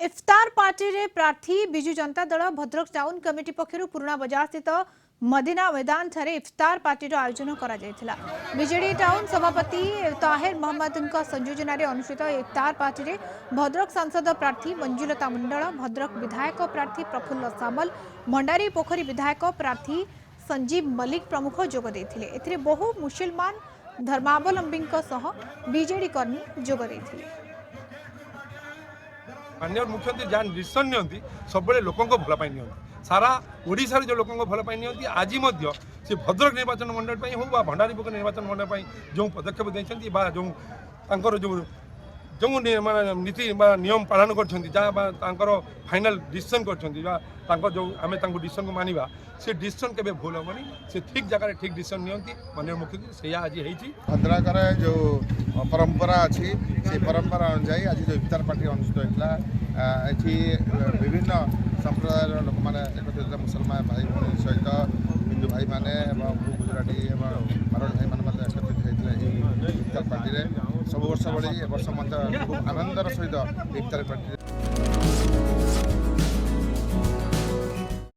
इफ्तार party रे प्रार्थी Biju Janata Dal Bhadrak town committee पक्षर पुराणा बजार स्थित मदीना मैदान ठारे इफ्तार पार्टी आयोजन करा जायथिला। बीजेडी टाउन सभापति ताहिर मोहम्मद संयोजन अनुष्ठित इफ्तार पार्टी रे भद्रक सांसद प्रार्थी मंजुलता मंडल, भद्रक विधायक प्रार्थी प्रफुल्ल सामल, भंडारी पोखरी विधायक प्रार्थी संजीव मलिक प्रमुख जोग देथिले। एथिरे बहु मुसलमान धर्मावलंबी बीजेडी कर्मी जोग देथिले। माननीय मुख्यमंत्री जहाँ डिसीजन नियंती सब लोकों भल पाई नियंती सारा ओडिशा जो लोकों भल पाई नियंती आज से भद्रक निर्वाचन मंडल हो भंडारी पोखरी निर्वाचन मंडल जो पदक्षेप देते जो जो जो नीति नियम पालन कर फाइनाल डिसीजन कर जो आम डिसीजन को मानिबा से डिसीजन के भूल हेनी से ठीक जगह ठीक डिसीजन नियंती माननीय मुख्यमंत्री से आज भद्रक जो परंपरा अच्छी से परंपरा अनुसार आज जो इफ्तार पार्टी अनुष्ठित होता ये विभिन्न संप्रदाय लोक मैंने एकत्रित मुसलमान भाई भाई सहित हिंदू भाई मैंने गुजराटी मारवाड़ी भाई मैंने एकत्रित होते इफ्तार पार्टी सब वर्ष भली वर्ष मत खूब आनंदर सहित इफ्तार पार्टी।